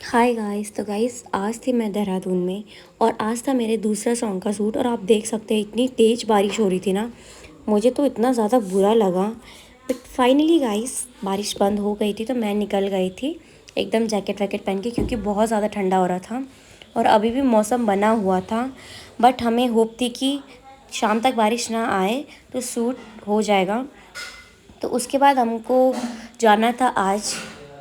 Hi guys. तो guys आज थी मैं देहरादून में और आज था मेरे दूसरा सॉन्ग का शूट और आप देख सकते हैं इतनी तेज़ बारिश हो रही थी ना, मुझे तो इतना ज़्यादा बुरा लगा। बट फाइनली गाइस बारिश बंद हो गई थी तो मैं निकल गई थी एकदम जैकेट वैकेट पहन के, क्योंकि बहुत ज़्यादा ठंडा हो रहा था और अभी भी मौसम बना हुआ था। बट हमें होप थी कि शाम तक बारिश ना आए तो शूट हो जाएगा। तो उसके बाद हमको जाना था आज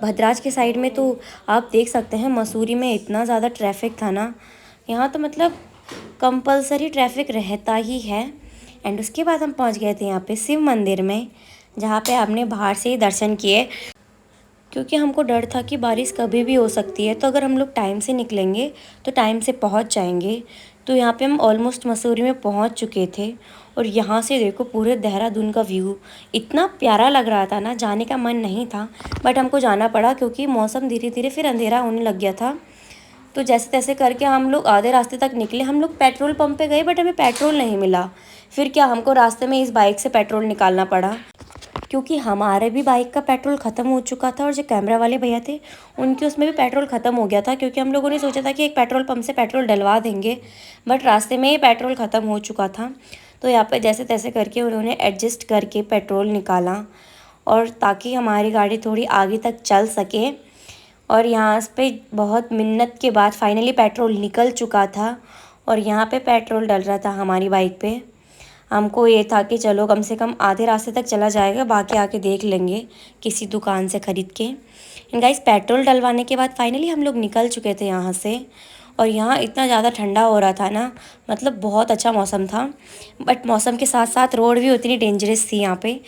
भद्राज के साइड में। तो आप देख सकते हैं मसूरी में इतना ज़्यादा ट्रैफिक था ना, यहाँ तो मतलब कंपलसरी ट्रैफिक रहता ही है। एंड उसके बाद हम पहुँच गए थे यहाँ पे शिव मंदिर में, जहाँ पे हमने बाहर से ही दर्शन किए, क्योंकि हमको डर था कि बारिश कभी भी हो सकती है। तो अगर हम लोग टाइम से निकलेंगे तो टाइम से पहुंच जाएंगे। तो यहाँ पे हम ऑलमोस्ट मसूरी में पहुंच चुके थे और यहाँ से देखो पूरे देहरादून का व्यू इतना प्यारा लग रहा था ना, जाने का मन नहीं था बट हमको जाना पड़ा क्योंकि मौसम धीरे धीरे फिर अंधेरा होने लग गया था। तो जैसे तैसे करके हम लोग आधे रास्ते तक निकले। हम लोग पेट्रोल पंप पे गए बट हमें पेट्रोल नहीं मिला। फिर क्या, हमको रास्ते में इस बाइक से पेट्रोल निकालना पड़ा, क्योंकि हमारे भी बाइक का पेट्रोल ख़त्म हो चुका था और जो कैमरा वाले भैया थे उनके उसमें भी पेट्रोल ख़त्म हो गया था। क्योंकि हम लोगों ने सोचा था कि एक पेट्रोल पंप से पेट्रोल डलवा देंगे बट रास्ते में ही पेट्रोल ख़त्म हो चुका था। तो यहाँ पे जैसे तैसे करके उन्होंने एडजस्ट करके पेट्रोल निकाला और ताकि हमारी गाड़ी थोड़ी आगे तक चल सके। और यहाँ पे बहुत मिन्नत के बाद फाइनली पेट्रोल निकल चुका था और यहाँ पे पेट्रोल डल रहा था हमारी बाइक पे। हमको ये था कि चलो कम से कम आधे रास्ते तक चला जाएगा, बाकी आके देख लेंगे किसी दुकान से ख़रीद के। एंड गाइस पेट्रोल डलवाने के बाद फाइनली हम लोग निकल चुके थे यहाँ से। और यहाँ इतना ज़्यादा ठंडा हो रहा था ना, मतलब बहुत अच्छा मौसम था। बट मौसम के साथ साथ रोड भी उतनी डेंजरस थी यहाँ पे।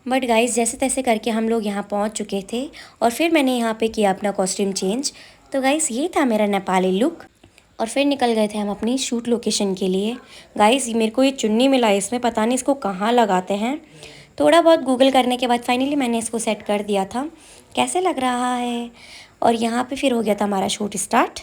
बट गाइस जैसे तैसे करके हम लोग यहाँ पहुँच चुके थे और फिर मैंने यहाँ पे किया अपना कॉस्ट्यूम चेंज। तो गाइस ये था मेरा नेपाली लुक और फिर निकल गए थे हम अपनी शूट लोकेशन के लिए। गाइस मेरे को ये चुन्नी मिला है, इसमें पता नहीं इसको कहाँ लगाते हैं। थोड़ा बहुत गूगल करने के बाद फाइनली मैंने इसको सेट कर दिया था। कैसे लग रहा है। और यहाँ पे फिर हो गया था हमारा शूट स्टार्ट।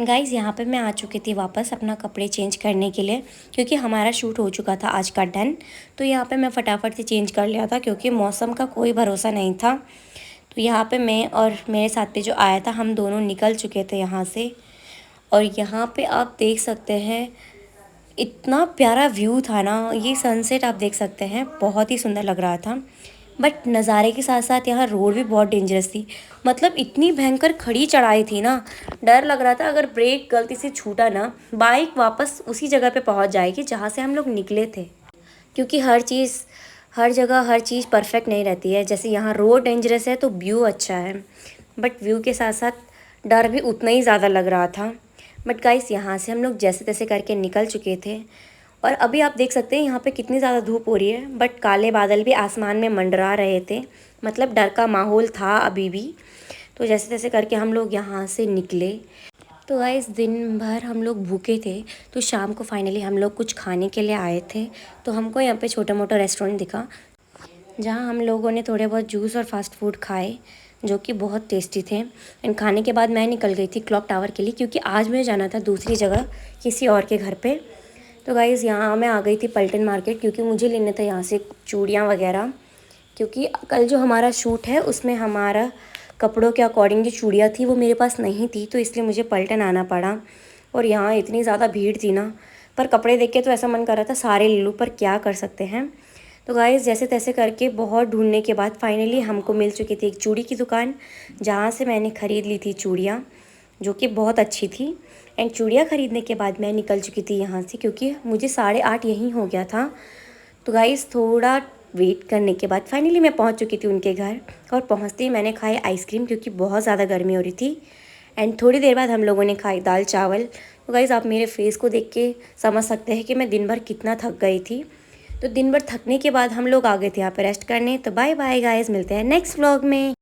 गाइज़ यहाँ पे मैं आ चुकी थी वापस अपना कपड़े चेंज करने के लिए, क्योंकि हमारा शूट हो चुका था आज का डन। तो यहाँ पे मैं फटाफट से चेंज कर लिया था क्योंकि मौसम का कोई भरोसा नहीं था। तो यहाँ पे मैं और मेरे साथ पे जो आया था हम दोनों निकल चुके थे यहाँ से। और यहाँ पे आप देख सकते हैं इतना प्यारा व्यू था ना, ये सनसेट आप देख सकते हैं, बहुत ही सुंदर लग रहा था। बट नज़ारे के साथ साथ यहाँ रोड भी बहुत डेंजरस थी, मतलब इतनी भयंकर खड़ी चढ़ाई थी ना, डर लग रहा था अगर ब्रेक गलती से छूटा ना बाइक वापस उसी जगह पे पहुँच जाएगी जहाँ से हम लोग निकले थे। क्योंकि हर जगह हर चीज़ परफेक्ट नहीं रहती है। जैसे यहाँ रोड डेंजरस है तो व्यू अच्छा है, बट व्यू के साथ साथ डर भी उतना ही ज़्यादा लग रहा था। बट गाइस यहाँ से हम लोग जैसे तैसे करके निकल चुके थे और अभी आप देख सकते हैं यहाँ पे कितनी ज़्यादा धूप हो रही है बट काले बादल भी आसमान में मंडरा रहे थे, मतलब डर का माहौल था अभी भी। तो जैसे तैसे करके हम लोग यहाँ से निकले। तो गाइस दिन भर हम लोग भूखे थे तो शाम को फाइनली हम लोग कुछ खाने के लिए आए थे। तो हमको यहाँ पे छोटा मोटा रेस्टोरेंट दिखा जहाँ हम लोगों ने थोड़े बहुत जूस और फास्ट फूड खाए जो कि बहुत टेस्टी थे। एंड खाने के बाद मैं निकल गई थी क्लॉक टावर के लिए, क्योंकि आज मुझे जाना था दूसरी जगह किसी और के घर पे। तो गाइज़ यहाँ मैं आ गई थी पल्टन मार्केट, क्योंकि मुझे लेने थे यहाँ से चूड़ियाँ वगैरह, क्योंकि कल जो हमारा शूट है उसमें हमारा कपड़ों के अकॉर्डिंग जो चूड़ियाँ थी वो मेरे पास नहीं थी, तो इसलिए मुझे पल्टन आना पड़ा। और यहाँ इतनी ज़्यादा भीड़ थी ना, पर कपड़े देख के तो ऐसा मन कर रहा था सारे ले लूँ, पर क्या कर सकते हैं। तो गाइज़ जैसे तैसे करके बहुत ढूंढने के बाद फाइनली हमको मिल चुकी थी एक चूड़ी की दुकान, जहाँ से मैंने ख़रीद ली थी चूड़ियाँ जो कि बहुत अच्छी थी। एंड चूड़ियाँ ख़रीदने के बाद मैं निकल चुकी थी यहाँ से, क्योंकि मुझे 8:30 यहीं हो गया था। तो गाइज़ थोड़ा वेट करने के बाद फाइनली मैं पहुँच चुकी थी उनके घर और पहुँचते ही मैंने खाई आइसक्रीम, क्योंकि बहुत ज़्यादा गर्मी हो रही थी। एंड थोड़ी देर बाद हम लोगों ने खाई दाल चावल। तो गाइज़ आप मेरे फेस को देख के समझ सकते हैं कि मैं दिन भर कितना थक गई थी। तो दिन भर थकने के बाद हम लोग आ गए थे यहाँ पे रेस्ट करने। तो बाय बाय गाइज़, मिलते हैं नेक्स्ट व्लॉग में।